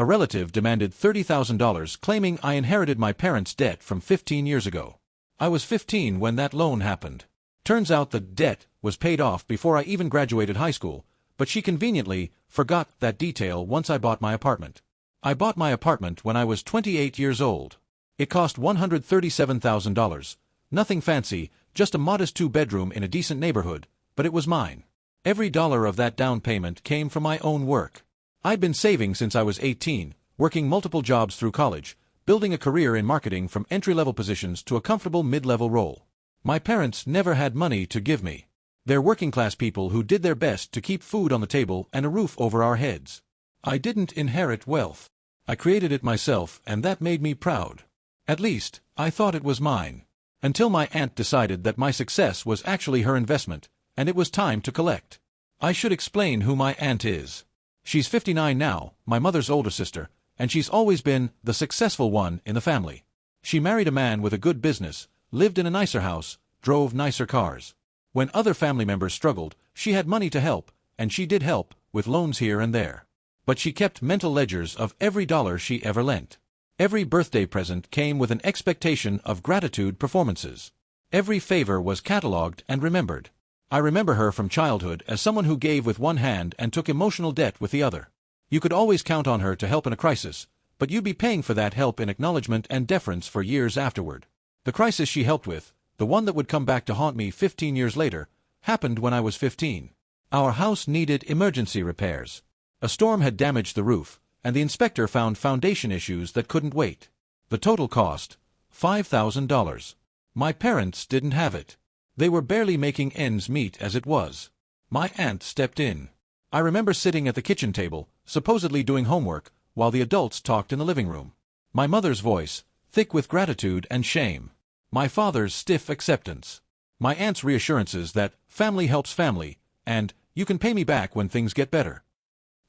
A relative demanded $30,000, claiming I inherited my parents' debt from 15 years ago. I was 15 when that loan happened. Turns out the debt was paid off before I even graduated high school, but she conveniently forgot that detail once I bought my apartment. I bought my apartment when I was 28 years old. It cost $137,000. Nothing fancy, just a modest two-bedroom in a decent neighborhood, but it was mine. Every dollar of that down payment came from my own work. I'd been saving since I was 18, working multiple jobs through college, building a career in marketing from entry-level positions to a comfortable mid-level role. My parents never had money to give me. They're working-class people who did their best to keep food on the table and a roof over our heads. I didn't inherit wealth. I created it myself, and that made me proud. At least, I thought it was mine. Until my aunt decided that my success was actually her investment, and it was time to collect. I should explain who my aunt is. She's 59 now, my mother's older sister, and she's always been the successful one in the family. She married a man with a good business, lived in a nicer house, drove nicer cars. When other family members struggled, she had money to help, and she did help, with loans here and there. But she kept mental ledgers of every dollar she ever lent. Every birthday present came with an expectation of gratitude performances. Every favor was catalogued and remembered. I remember her from childhood as someone who gave with one hand and took emotional debt with the other. You could always count on her to help in a crisis, but you'd be paying for that help in acknowledgement and deference for years afterward. The crisis she helped with, the one that would come back to haunt me 15 years later, happened when I was 15. Our house needed emergency repairs. A storm had damaged the roof, and the inspector found foundation issues that couldn't wait. The total cost, $5,000. My parents didn't have it. They were barely making ends meet as it was. My aunt stepped in. I remember sitting at the kitchen table, supposedly doing homework, while the adults talked in the living room. My mother's voice, thick with gratitude and shame. My father's stiff acceptance. My aunt's reassurances that family helps family, and you can pay me back when things get better.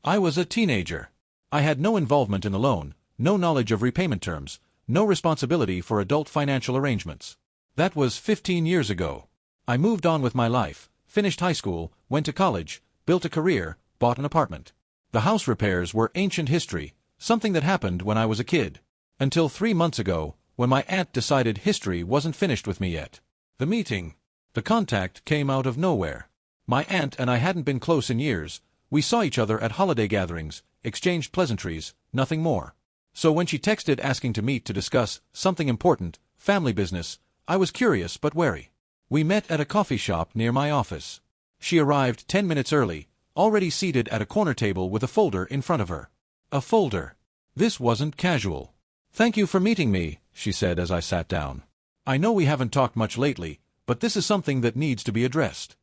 I was a teenager. I had no involvement in the loan, no knowledge of repayment terms, no responsibility for adult financial arrangements. That was 15 years ago. I moved on with my life, finished high school, went to college, built a career, bought an apartment. The house repairs were ancient history, something that happened when I was a kid. Until 3 months ago, when my aunt decided history wasn't finished with me yet. The contact came out of nowhere. My aunt and I hadn't been close in years. We saw each other at holiday gatherings, exchanged pleasantries, nothing more. So when she texted asking to meet to discuss something important, family business, I was curious but wary. We met at a coffee shop near my office. She arrived 10 minutes early, already seated at a corner table with a folder in front of her. A folder. This wasn't casual. "Thank you for meeting me," she said as I sat down. "I know we haven't talked much lately, but this is something that needs to be addressed."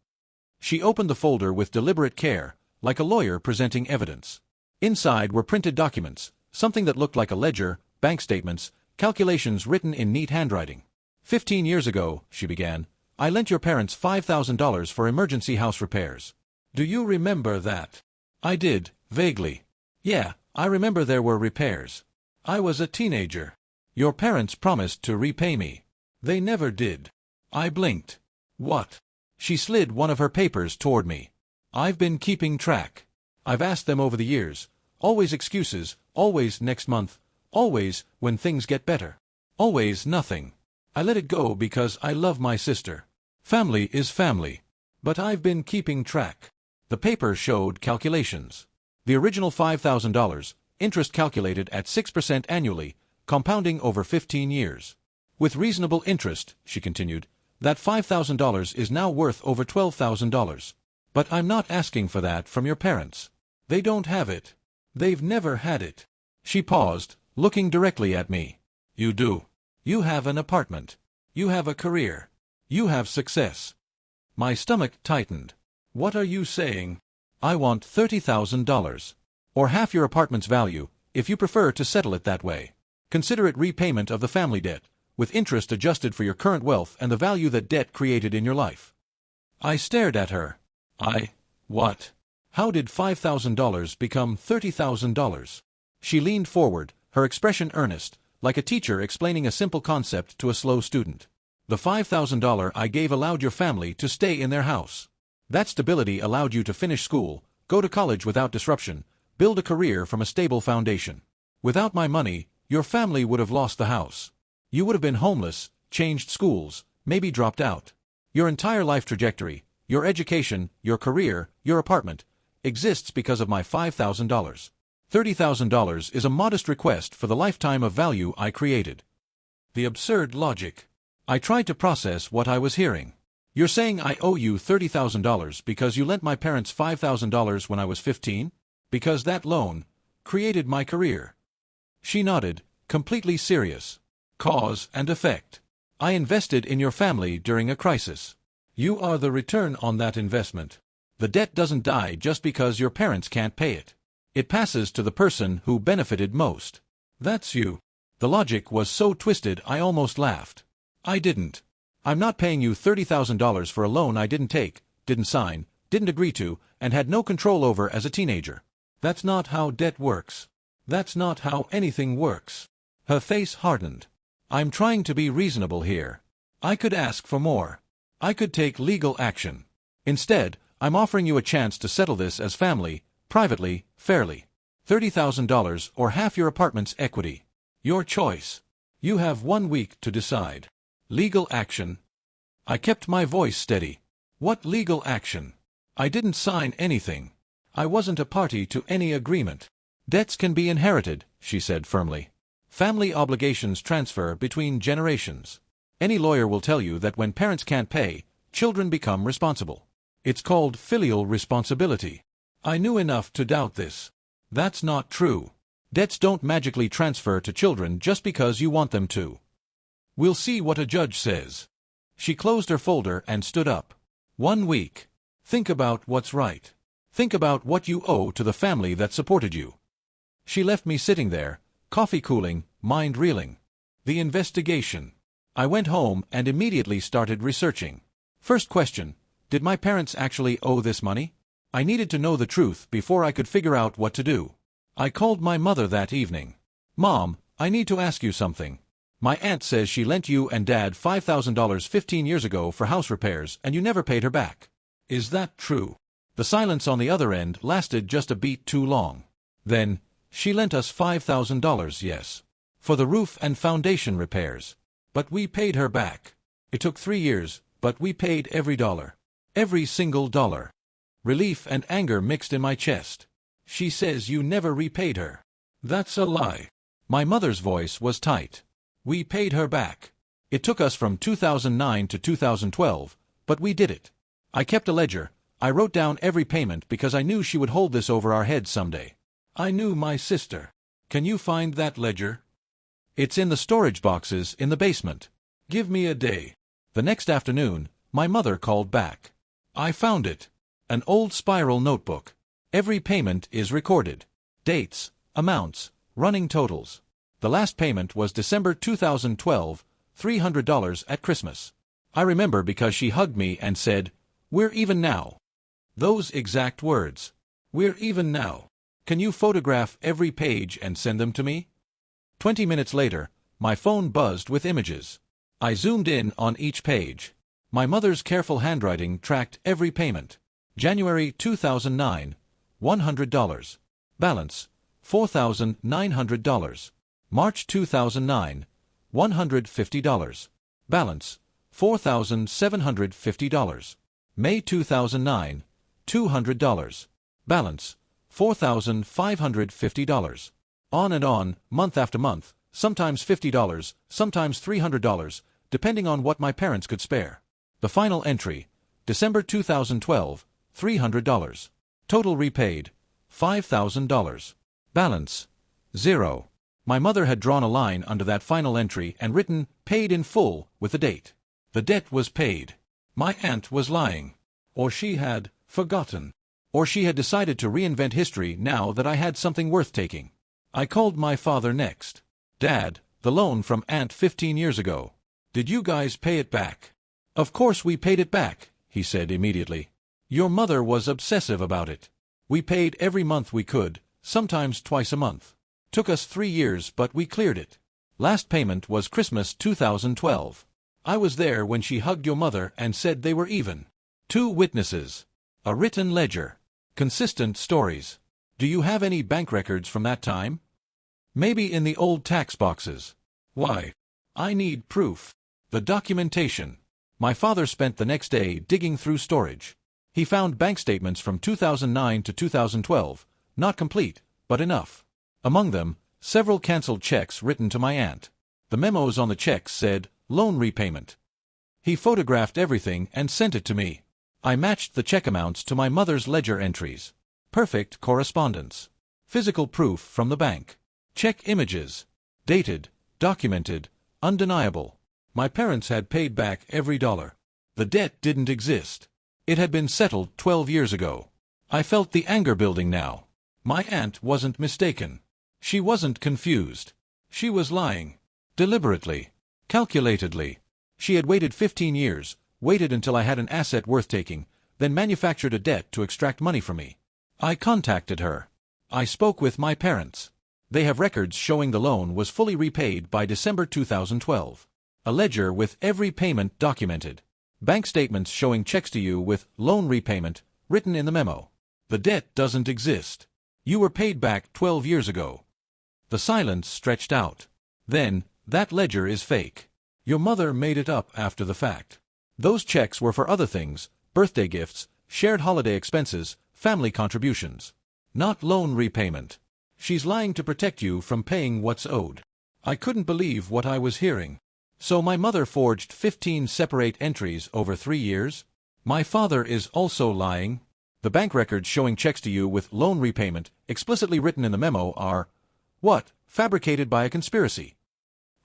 She opened the folder with deliberate care, like a lawyer presenting evidence. Inside were printed documents, something that looked like a ledger, bank statements, calculations written in neat handwriting. 15 years ago, she began, I lent your parents $5,000 for emergency house repairs. Do you remember that? I did, vaguely. Yeah, I remember there were repairs. I was a teenager. Your parents promised to repay me. They never did. I blinked. What? She slid one of her papers toward me. I've been keeping track. I've asked them over the years. Always excuses, always next month, always when things get better. Always nothing. I let it go because I love my sister. Family is family. But I've been keeping track. The paper showed calculations. The original $5,000, interest calculated at 6% annually, compounding over 15 years. With reasonable interest, she continued, that $5,000 is now worth over $12,000. But I'm not asking for that from your parents. They don't have it. They've never had it. She paused, looking directly at me. You do. You have an apartment. You have a career. You have success. My stomach tightened. What are you saying? I want $30,000. Or half your apartment's value, if you prefer to settle it that way. Consider it repayment of the family debt, with interest adjusted for your current wealth and the value that debt created in your life. I stared at her. What? How did $5,000 become $30,000? She leaned forward, her expression earnest, like a teacher explaining a simple concept to a slow student. The $5,000 I gave allowed your family to stay in their house. That stability allowed you to finish school, go to college without disruption, build a career from a stable foundation. Without my money, your family would have lost the house. You would have been homeless, changed schools, maybe dropped out. Your entire life trajectory, your education, your career, your apartment, exists because of my $5,000. $30,000 is a modest request for the lifetime of value I created. The absurd logic. I tried to process what I was hearing. You're saying I owe you $30,000 because you lent my parents $5,000 when I was 15? Because that loan created my career. She nodded, completely serious. Cause and effect. I invested in your family during a crisis. You are the return on that investment. The debt doesn't die just because your parents can't pay it. It passes to the person who benefited most. That's you. The logic was so twisted I almost laughed. I didn't. I'm not paying you $30,000 for a loan I didn't take, didn't sign, didn't agree to, and had no control over as a teenager. That's not how debt works. That's not how anything works. Her face hardened. I'm trying to be reasonable here. I could ask for more. I could take legal action. Instead, I'm offering you a chance to settle this as family, privately, fairly. $30,000 or half your apartment's equity. Your choice. You have 1 week to decide. Legal action. I kept my voice steady. What legal action? I didn't sign anything. I wasn't a party to any agreement. Debts can be inherited, she said firmly. Family obligations transfer between generations. Any lawyer will tell you that when parents can't pay, children become responsible. It's called filial responsibility. I knew enough to doubt this. That's not true. Debts don't magically transfer to children just because you want them to. We'll see what a judge says. She closed her folder and stood up. 1 week. Think about what's right. Think about what you owe to the family that supported you. She left me sitting there, coffee cooling, mind reeling. The investigation. I went home and immediately started researching. First question, did my parents actually owe this money? I needed to know the truth before I could figure out what to do. I called my mother that evening. Mom, I need to ask you something. My aunt says she lent you and Dad $5,000 15 years ago for house repairs and you never paid her back. Is that true? The silence on the other end lasted just a beat too long. Then, she lent us $5,000, yes. For the roof and foundation repairs. But we paid her back. It took 3 years, but we paid every dollar. Every single dollar. Relief and anger mixed in my chest. She says you never repaid her. That's a lie. My mother's voice was tight. We paid her back. It took us from 2009 to 2012, but we did it. I kept a ledger. I wrote down every payment because I knew she would hold this over our heads someday. I knew my sister. Can you find that ledger? It's in the storage boxes in the basement. Give me a day. The next afternoon, my mother called back. I found it. An old spiral notebook. Every payment is recorded. Dates, amounts, running totals. The last payment was December 2012, $300 at Christmas. I remember because she hugged me and said, "We're even now." Those exact words. We're even now. Can you photograph every page and send them to me? 20 minutes later, my phone buzzed with images. I zoomed in on each page. My mother's careful handwriting tracked every payment. January 2009, $100. Balance, $4,900. March 2009, $150. Balance, $4,750. May 2009, $200. Balance, $4,550. On and on, month after month, sometimes $50, sometimes $300, depending on what my parents could spare. The final entry, December 2012, $300. Total repaid, $5,000. Balance, 0. My mother had drawn a line under that final entry and written, "Paid in full," with a date. The debt was paid. My aunt was lying. Or she had forgotten. Or she had decided to reinvent history now that I had something worth taking. I called my father next. "Dad, the loan from Aunt 15 years ago. Did you guys pay it back?" "Of course we paid it back," he said immediately. "Your mother was obsessive about it. We paid every month we could, sometimes twice a month. Took us 3 years, but we cleared it. Last payment was Christmas 2012. I was there when she hugged your mother and said they were even. 2 witnesses. A written ledger. Consistent stories. Do you have any bank records from that time?" Maybe in the old tax boxes. Why? I need proof. The documentation. My father spent the next day digging through storage. He found bank statements from 2009 to 2012, not complete, but enough. Among them, several cancelled checks written to my aunt. The memos on the checks said, loan repayment. He photographed everything and sent it to me. I matched the check amounts to my mother's ledger entries. Perfect correspondence. Physical proof from the bank. Check images. Dated, documented, undeniable. My parents had paid back every dollar. The debt didn't exist. It had been settled 12 years ago. I felt the anger building now. My aunt wasn't mistaken. She wasn't confused. She was lying. Deliberately. Calculatedly. She had waited 15 years, waited until I had an asset worth taking, then manufactured a debt to extract money from me. I contacted her. I spoke with my parents. They have records showing the loan was fully repaid by December 2012. A ledger with every payment documented. Bank statements showing checks to you with loan repayment written in the memo. The debt doesn't exist. You were paid back 12 years ago. The silence stretched out. Then, that ledger is fake. Your mother made it up after the fact. Those checks were for other things, birthday gifts, shared holiday expenses, family contributions. Not loan repayment. She's lying to protect you from paying what's owed. I couldn't believe what I was hearing. So my mother forged 15 separate entries over 3 years? My father is also lying? The bank records showing checks to you with loan repayment, explicitly written in the memo, are, what, fabricated by a conspiracy?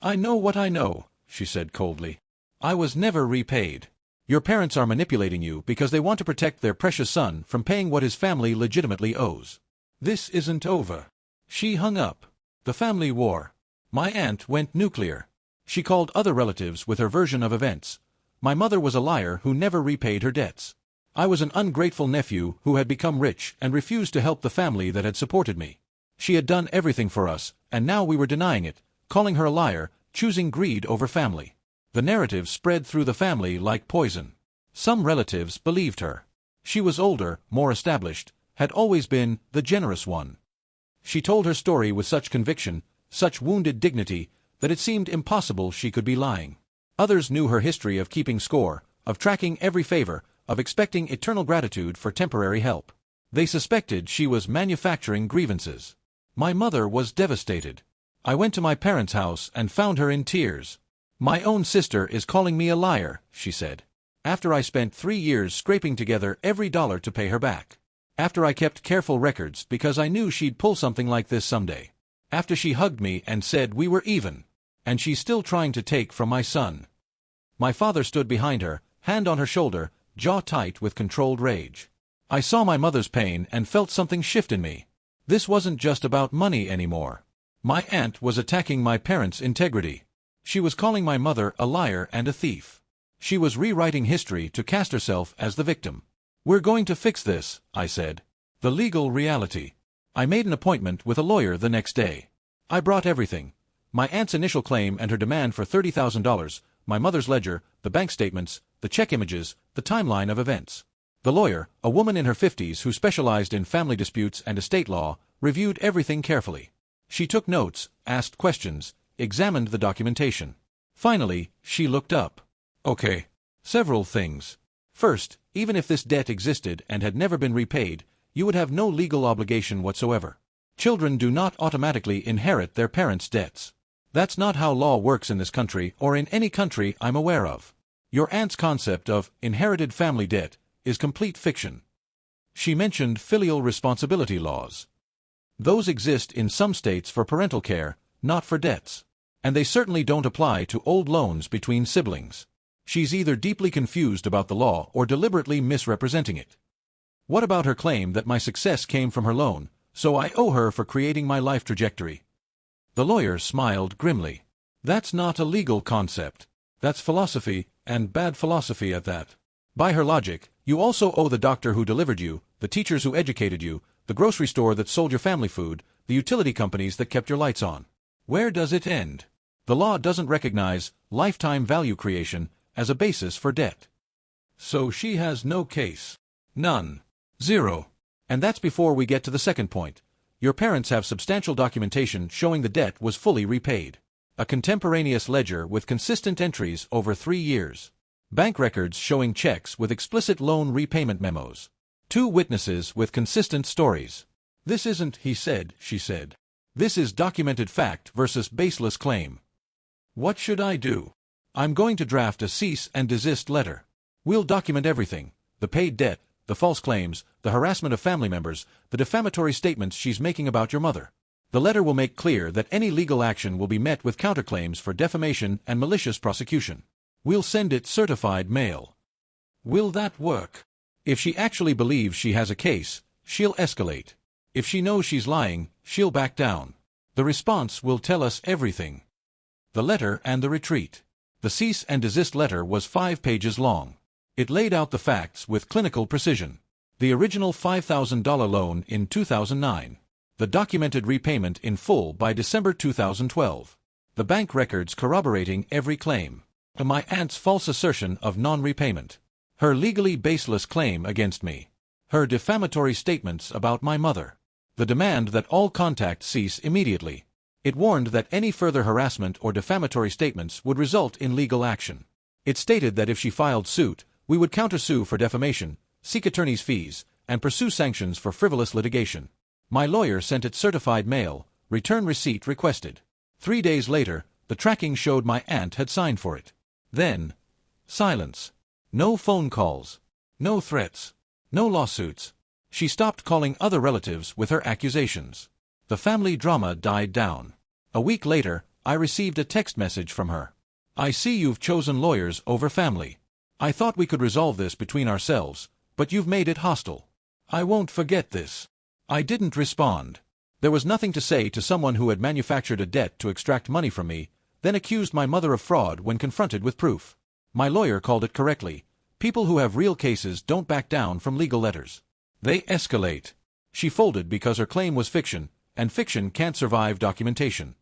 I know what I know, she said coldly. I was never repaid. Your parents are manipulating you because they want to protect their precious son from paying what his family legitimately owes. This isn't over. She hung up. The family war. My aunt went nuclear. She called other relatives with her version of events. My mother was a liar who never repaid her debts. I was an ungrateful nephew who had become rich and refused to help the family that had supported me. She had done everything for us, and now we were denying it, calling her a liar, choosing greed over family. The narrative spread through the family like poison. Some relatives believed her. She was older, more established, had always been the generous one. She told her story with such conviction, such wounded dignity, that it seemed impossible she could be lying. Others knew her history of keeping score, of tracking every favor, of expecting eternal gratitude for temporary help. They suspected she was manufacturing grievances. My mother was devastated. I went to my parents' house and found her in tears. My own sister is calling me a liar, she said. After I spent 3 years scraping together every dollar to pay her back. After I kept careful records because I knew she'd pull something like this someday. After she hugged me and said we were even. And she's still trying to take from my son. My father stood behind her, hand on her shoulder, jaw tight with controlled rage. I saw my mother's pain and felt something shift in me. This wasn't just about money anymore. My aunt was attacking my parents' integrity. She was calling my mother a liar and a thief. She was rewriting history to cast herself as the victim. We're going to fix this, I said. The legal reality. I made an appointment with a lawyer the next day. I brought everything. My aunt's initial claim and her demand for $30,000, my mother's ledger, the bank statements, the check images, the timeline of events. The lawyer, a woman in her 50s who specialized in family disputes and estate law, reviewed everything carefully. She took notes, asked questions, examined the documentation. Finally, she looked up. Okay. Several things. First, even if this debt existed and had never been repaid, you would have no legal obligation whatsoever. Children do not automatically inherit their parents' debts. That's not how law works in this country or in any country I'm aware of. Your aunt's concept of inherited family debt is complete fiction. She mentioned filial responsibility laws. Those exist in some states for parental care, not for debts. And they certainly don't apply to old loans between siblings. She's either deeply confused about the law or deliberately misrepresenting it. What about her claim that my success came from her loan, so I owe her for creating my life trajectory? The lawyer smiled grimly. That's not a legal concept. That's philosophy, and bad philosophy at that. By her logic, you also owe the doctor who delivered you, the teachers who educated you, the grocery store that sold your family food, the utility companies that kept your lights on. Where does it end? The law doesn't recognize lifetime value creation as a basis for debt. So she has no case. None. Zero. And that's before we get to the second point. Your parents have substantial documentation showing the debt was fully repaid. A contemporaneous ledger with consistent entries over 3 years. Bank records showing checks with explicit loan repayment memos. 2 witnesses with consistent stories. This isn't he said, she said. This is documented fact versus baseless claim. What should I do? I'm going to draft a cease and desist letter. We'll document everything, the paid debt, the false claims, the harassment of family members, the defamatory statements she's making about your mother. The letter will make clear that any legal action will be met with counterclaims for defamation and malicious prosecution. We'll send it certified mail. Will that work? If she actually believes she has a case, she'll escalate. If she knows she's lying, she'll back down. The response will tell us everything. The letter and the retreat. The cease and desist letter was 5 pages long. It laid out the facts with clinical precision. The original $5,000 loan in 2009. The documented repayment in full by December 2012. The bank records corroborating every claim. My aunt's false assertion of non-repayment. Her legally baseless claim against me. Her defamatory statements about my mother. The demand that all contact cease immediately. It warned that any further harassment or defamatory statements would result in legal action. It stated that if she filed suit, we would countersue for defamation, seek attorney's fees, and pursue sanctions for frivolous litigation. My lawyer sent it certified mail, return receipt requested. 3 days later, the tracking showed my aunt had signed for it. Then, silence. No phone calls. No threats. No lawsuits. She stopped calling other relatives with her accusations. The family drama died down. A week later, I received a text message from her. I see you've chosen lawyers over family. I thought we could resolve this between ourselves, but you've made it hostile. I won't forget this. I didn't respond. There was nothing to say to someone who had manufactured a debt to extract money from me, then accused my mother of fraud when confronted with proof. My lawyer called it correctly. People who have real cases don't back down from legal letters. They escalate. She folded because her claim was fiction, and fiction can't survive documentation.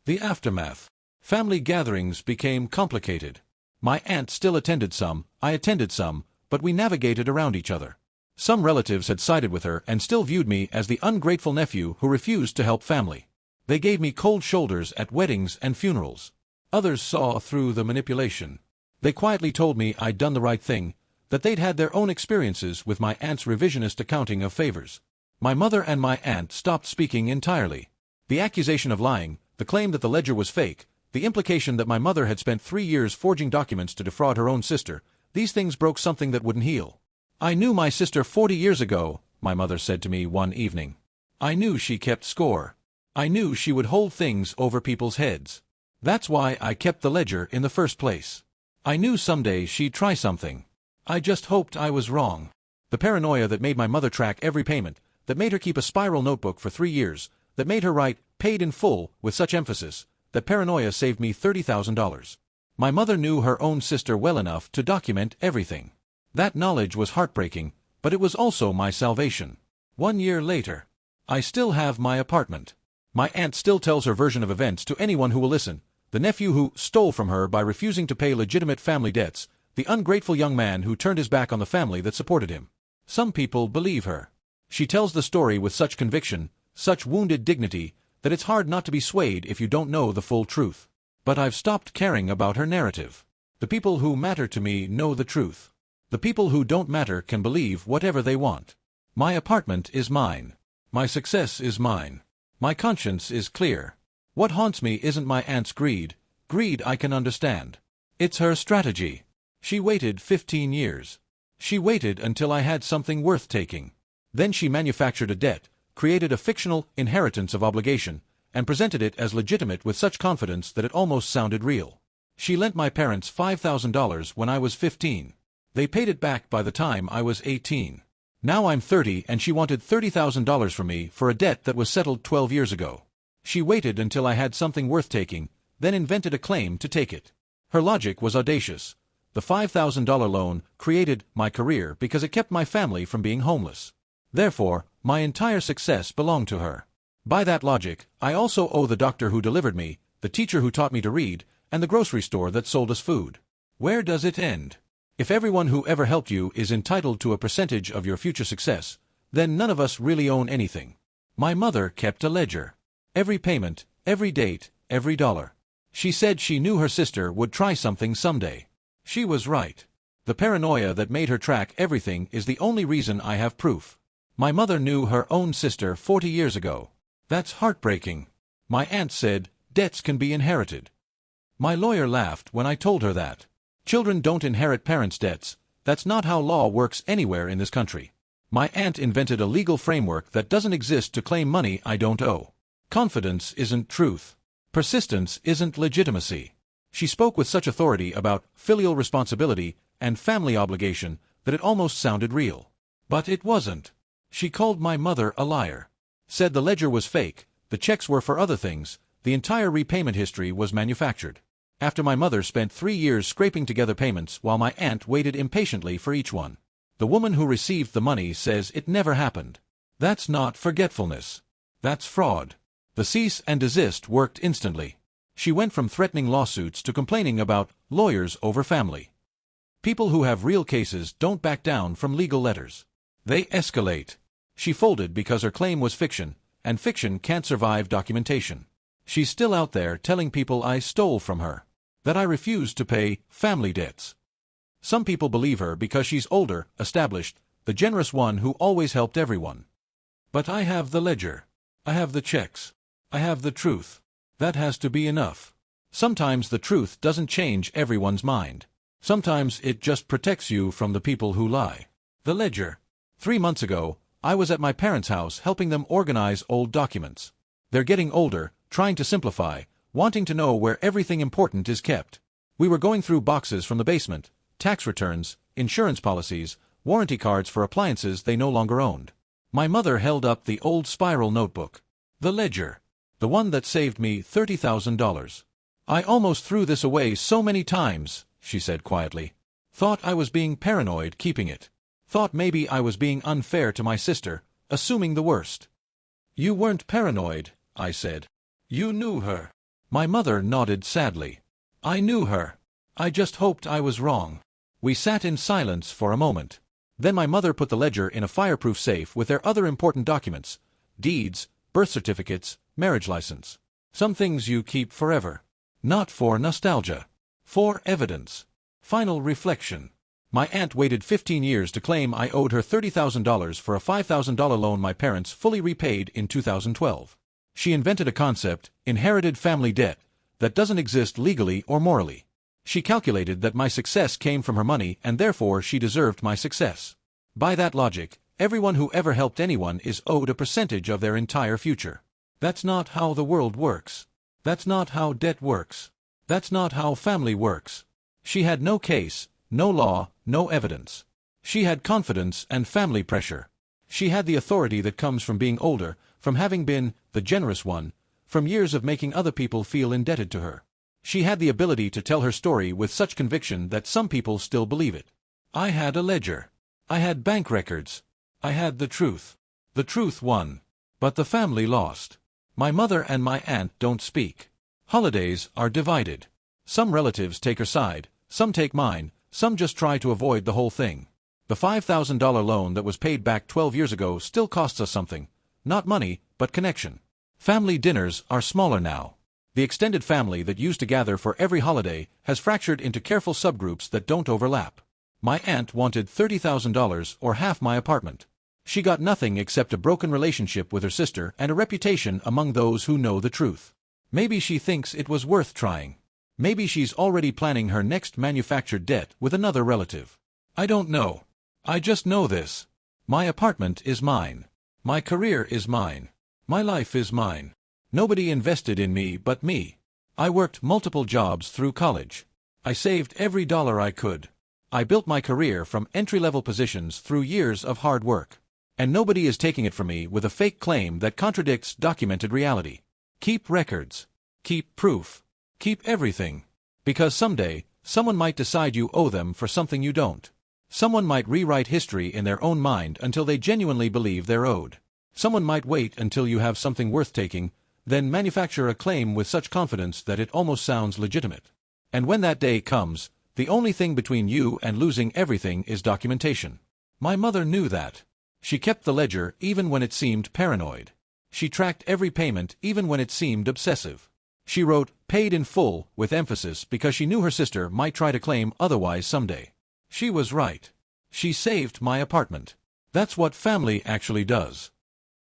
The aftermath. Family gatherings became complicated. My aunt still attended some, I attended some, but we navigated around each other. Some relatives had sided with her and still viewed me as the ungrateful nephew who refused to help family. They gave me cold shoulders at weddings and funerals. Others saw through the manipulation. They quietly told me I'd done the right thing, that they'd had their own experiences with my aunt's revisionist accounting of favors. My mother and my aunt stopped speaking entirely. The accusation of lying, the claim that the ledger was fake, the implication that my mother had spent 3 years forging documents to defraud her own sister, these things broke something that wouldn't heal. I knew my sister 40 years ago, my mother said to me one evening. I knew she kept score. I knew she would hold things over people's heads. That's why I kept the ledger in the first place. I knew someday she'd try something. I just hoped I was wrong. The paranoia that made my mother track every payment, that made her keep a spiral notebook for 3 years, that made her write, paid in full, with such emphasis, that paranoia saved me $30,000. My mother knew her own sister well enough to document everything. That knowledge was heartbreaking, but it was also my salvation. 1 year later, I still have my apartment. My aunt still tells her version of events to anyone who will listen. The nephew who stole from her by refusing to pay legitimate family debts, the ungrateful young man who turned his back on the family that supported him. Some people believe her. She tells the story with such conviction, such wounded dignity, that it's hard not to be swayed if you don't know the full truth. But I've stopped caring about her narrative. The people who matter to me know the truth. The people who don't matter can believe whatever they want. My apartment is mine. My success is mine. My conscience is clear. What haunts me isn't my aunt's greed. Greed I can understand. It's her strategy. She waited 15 years. She waited until I had something worth taking. Then she manufactured a debt, created a fictional inheritance of obligation, and presented it as legitimate with such confidence that it almost sounded real. She lent my parents $5,000 when I was 15. They paid it back by the time I was 18. Now I'm 30 and she wanted $30,000 from me for a debt that was settled 12 years ago. She waited until I had something worth taking, then invented a claim to take it. Her logic was audacious. The $5,000 loan created my career because it kept my family from being homeless. Therefore, my entire success belonged to her. By that logic, I also owe the doctor who delivered me, the teacher who taught me to read, and the grocery store that sold us food. Where does it end? If everyone who ever helped you is entitled to a percentage of your future success, then none of us really own anything. My mother kept a ledger. Every payment, every date, every dollar. She said she knew her sister would try something someday. She was right. The paranoia that made her track everything is the only reason I have proof. My mother knew her own sister 40 years ago. That's heartbreaking. My aunt said, debts can be inherited. My lawyer laughed when I told her that. Children don't inherit parents' debts. That's not how law works anywhere in this country. My aunt invented a legal framework that doesn't exist to claim money I don't owe. Confidence isn't truth. Persistence isn't legitimacy. She spoke with such authority about filial responsibility and family obligation that it almost sounded real. But it wasn't. She called my mother a liar. Said the ledger was fake, the checks were for other things, the entire repayment history was manufactured. After my mother spent 3 years scraping together payments while my aunt waited impatiently for each one. The woman who received the money says it never happened. That's not forgetfulness. That's fraud. The cease and desist worked instantly. She went from threatening lawsuits to complaining about lawyers over family. People who have real cases don't back down from legal letters. They escalate. She folded because her claim was fiction, and fiction can't survive documentation. She's still out there telling people I stole from her, that I refused to pay family debts. Some people believe her because she's older, established, the generous one who always helped everyone. But I have the ledger. I have the checks. I have the truth. That has to be enough. Sometimes the truth doesn't change everyone's mind. Sometimes it just protects you from the people who lie. The ledger. 3 months ago, I was at my parents' house helping them organize old documents. They're getting older, trying to simplify, wanting to know where everything important is kept. We were going through boxes from the basement, tax returns, insurance policies, warranty cards for appliances they no longer owned. My mother held up the old spiral notebook. The ledger. The one that saved me $30,000. I almost threw this away so many times, she said quietly. Thought I was being paranoid keeping it. Thought maybe I was being unfair to my sister, assuming the worst. You weren't paranoid, I said. You knew her. My mother nodded sadly. I knew her. I just hoped I was wrong. We sat in silence for a moment. Then my mother put the ledger in a fireproof safe with their other important documents, deeds, birth certificates, marriage license. Some things you keep forever. Not for nostalgia. For evidence. Final reflection. My aunt waited 15 years to claim I owed her $30,000 for a $5,000 loan my parents fully repaid in 2012. She invented a concept, inherited family debt, that doesn't exist legally or morally. She calculated that my success came from her money and therefore she deserved my success. By that logic, everyone who ever helped anyone is owed a percentage of their entire future. That's not how the world works. That's not how debt works. That's not how family works. She had no case, no law, no evidence. She had confidence and family pressure. She had the authority that comes from being older, from having been the generous one, from years of making other people feel indebted to her. She had the ability to tell her story with such conviction that some people still believe it. I had a ledger. I had bank records. I had the truth. The truth won. But the family lost. My mother and my aunt don't speak. Holidays are divided. Some relatives take her side, some take mine, some just try to avoid the whole thing. The $5,000 loan that was paid back 12 years ago still costs us something. Not money, but connection. Family dinners are smaller now. The extended family that used to gather for every holiday has fractured into careful subgroups that don't overlap. My aunt wanted $30,000 or half my apartment. She got nothing except a broken relationship with her sister and a reputation among those who know the truth. Maybe she thinks it was worth trying. Maybe she's already planning her next manufactured debt with another relative. I don't know. I just know this. My apartment is mine. My career is mine. My life is mine. Nobody invested in me but me. I worked multiple jobs through college. I saved every dollar I could. I built my career from entry-level positions through years of hard work. And nobody is taking it from me with a fake claim that contradicts documented reality. Keep records. Keep proof. Keep everything. Because someday, someone might decide you owe them for something you don't. Someone might rewrite history in their own mind until they genuinely believe they're owed. Someone might wait until you have something worth taking, then manufacture a claim with such confidence that it almost sounds legitimate. And when that day comes, the only thing between you and losing everything is documentation. My mother knew that. She kept the ledger even when it seemed paranoid. She tracked every payment even when it seemed obsessive. She wrote, "Paid in full," with emphasis because she knew her sister might try to claim otherwise someday. She was right. She saved my apartment. That's what family actually does.